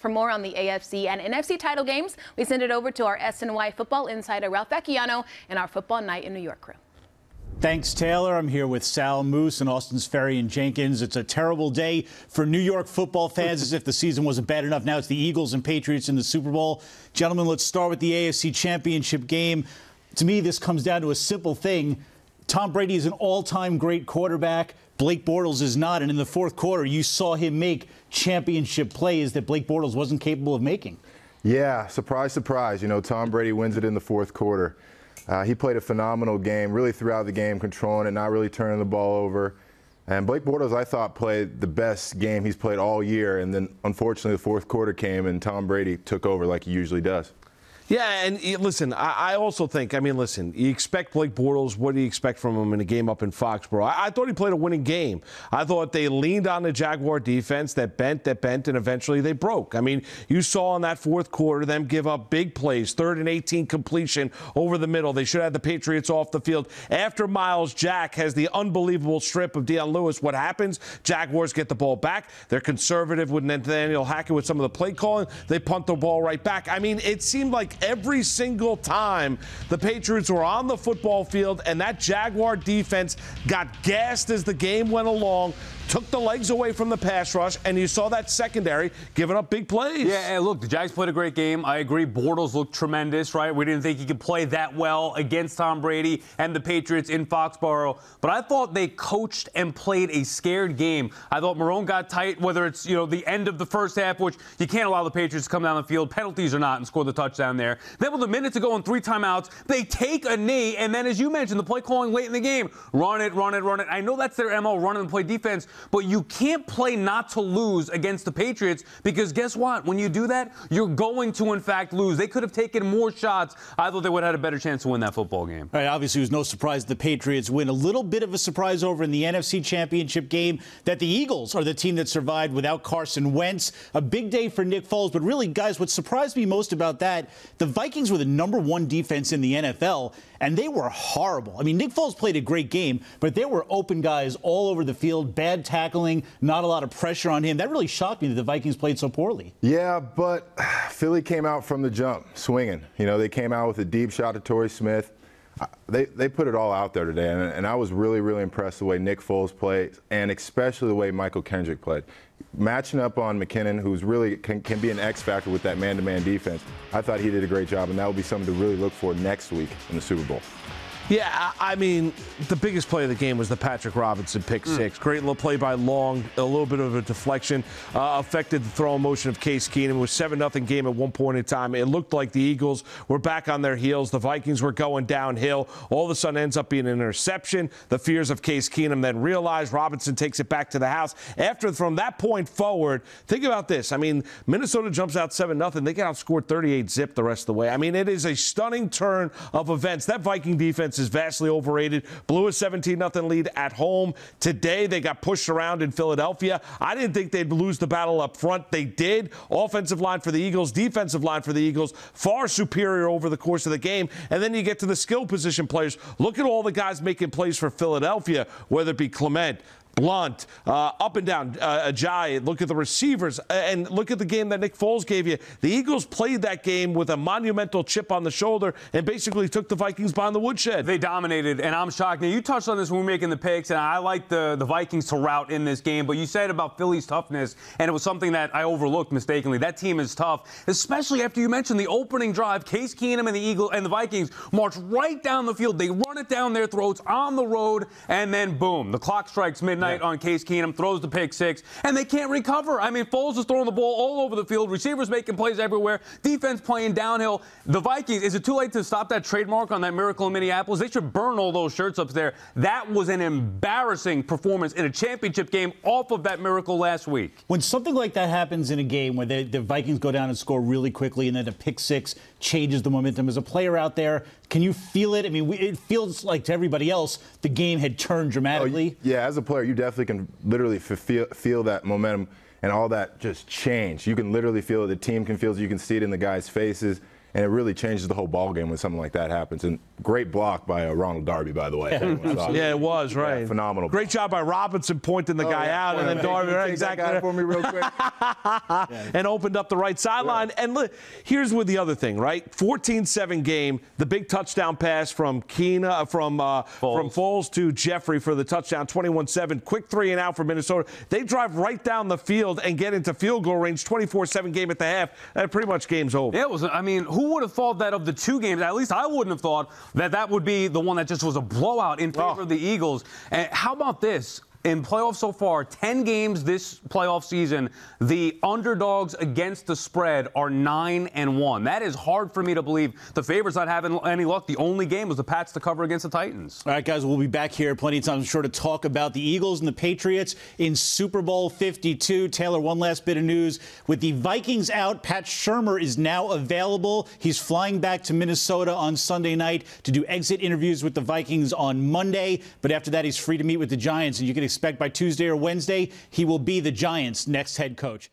For more on the AFC and NFC title games, we send it over to our SNY football insider, Ralph Vecchiano, and our Football Night in New York crew. Thanks, Taylor. I'm here with Sal Moose and Austin's Ferry and Jenkins. It's a terrible day for New York football fans, as if the season wasn't bad enough. Now it's the Eagles and Patriots in the Super Bowl. Gentlemen, let's start with the AFC Championship game. To me, this comes down to a simple thing. Tom Brady is an all-time great quarterback. Blake Bortles is not. And in the fourth quarter, you saw him make championship plays that Blake Bortles wasn't capable of making. Yeah, surprise, surprise. You know, Tom Brady wins it in the fourth quarter. He played a phenomenal game, really throughout the game, controlling it, not really turning the ball over. And Blake Bortles, I thought, played the best game he's played all year. And then, unfortunately, the fourth quarter came and Tom Brady took over like he usually does. Yeah, and listen, I also think, listen, you expect Blake Bortles, what do you expect from him in a game up in Foxborough? I thought he played a winning game. I thought they leaned on the Jaguar defense that bent, and eventually they broke. You saw in that fourth quarter them give up big plays, 3rd and 18 completion over the middle. They should have the Patriots off the field. After Miles Jack has the unbelievable strip of Deion Lewis, what happens? Jaguars get the ball back. They're conservative with Nathaniel Hackett with some of the play calling. They punt the ball right back. It seemed like every single time the Patriots were on the football field and that Jaguar defense got gassed as the game went along, took the legs away from the pass rush, and you saw that secondary giving up big plays. Yeah, and look, the Jags played a great game. I agree. Bortles looked tremendous, right? We didn't think he could play that well against Tom Brady and the Patriots in Foxborough. But I thought they coached and played a scared game. I thought Marrone got tight, whether it's, the end of the first half, which you can't allow the Patriots to come down the field, penalties or not, and score the touchdown there. Then with a minute to go and 3 timeouts, they take a knee, and then, as you mentioned, the play calling late in the game, run it. I know that's their MO, run and play defense, but you can't play not to lose against the Patriots, because guess what? When you do that, you're going to, in fact, lose. They could have taken more shots. I thought they would have had a better chance to win that football game. All right, obviously, it was no surprise the Patriots win. A little bit of a surprise over in the NFC Championship game that the Eagles are the team that survived without Carson Wentz. A big day for Nick Foles, but really, guys, what surprised me most about that, the Vikings were the #1 defense in the NFL, and they were horrible. Nick Foles played a great game, but there were open guys all over the field, bad tackling, not a lot of pressure on him. That really shocked me that the Vikings played so poorly. Yeah, but Philly came out from the jump swinging. They came out with a deep shot to Torrey Smith. They put it all out there today, and I was really, really impressed the way Nick Foles played, and especially the way Michael Kendrick played. Matching up on McKinnon, who's really can be an X factor with that man-to-man defense. I thought he did a great job, and that will be something to really look for next week in the Super Bowl. Yeah, the biggest play of the game was the Patrick Robinson pick six. Great little play by Long, a little bit of a deflection, affected the throwing motion of Case Keenum. It was 7-0 game at one point in time. It looked like the Eagles were back on their heels. The Vikings were going downhill. All of a sudden ends up being an interception. The fears of Case Keenum then realized. Robinson takes it back to the house. From that point forward, think about this. Minnesota jumps out 7-0. They get outscored 38-zip the rest of the way. It is a stunning turn of events. That Viking defense is vastly overrated. Blew a 17-0 lead at home. Today, they got pushed around in Philadelphia. I didn't think they'd lose the battle up front. They did. Offensive line for the Eagles, defensive line for the Eagles, far superior over the course of the game. And then you get to the skill position players. Look at all the guys making plays for Philadelphia, whether it be Clement, Blunt, up and down, Ajayi. Look at the receivers, and look at the game that Nick Foles gave you. The Eagles played that game with a monumental chip on the shoulder and basically took the Vikings behind the woodshed. They dominated, and I'm shocked. Now, you touched on this when we were making the picks, and I like the Vikings to rout in this game, but you said about Philly's toughness, and it was something that I overlooked mistakenly. That team is tough, especially after you mentioned the opening drive. Case Keenum and the Vikings march right down the field. They run it down their throats on the road, and then boom, the clock strikes midnight. On Case Keenum, throws the pick six, and they can't recover. Foles is throwing the ball all over the field. Receivers making plays everywhere. Defense playing downhill. The Vikings, is it too late to stop that trademark on that miracle in Minneapolis? They should burn all those shirts up there. That was an embarrassing performance in a championship game off of that miracle last week. When something like that happens in a game where the Vikings go down and score really quickly and then a pick six changes the momentum, as a player out there, can you feel it? It feels like to everybody else the game had turned dramatically. Yeah, as a player, you definitely can literally feel that momentum and all that just change. You can literally feel it. The team can feel it. You can see it in the guys' faces. And it really changes the whole ball game when something like that happens. And Great block by Ronald Darby, by the way. Yeah, it was, right. Yeah, phenomenal. Great job by Robinson pointing the guy out, and then Darby, right, exactly. That guy for me real quick. And opened up the right sideline. Yeah. And look, here's with the other thing, right? 14-7 game, the big touchdown pass from Foles to Jeffrey for the touchdown, 21-7. Quick 3-and-out for Minnesota. They drive right down the field and get into field goal range. 24-7 game at the half. That pretty much game's over. It was. I mean, who would have thought that of the two games? At least I wouldn't have thought that would be the one that just was a blowout in favor of the Eagles. And how about this? In playoffs so far, 10 games this playoff season, the underdogs against the spread are 9-1. That is hard for me to believe. The favorites not having any luck. The only game was the Pats to cover against the Titans. All right, guys, we'll be back here plenty of time, I'm sure, to talk about the Eagles and the Patriots in Super Bowl 52. Taylor, one last bit of news. With the Vikings out, Pat Shurmur is now available. He's flying back to Minnesota on Sunday night to do exit interviews with the Vikings on Monday. But after that, he's free to meet with the Giants, and you can expect by Tuesday or Wednesday he will be the Giants' next head coach.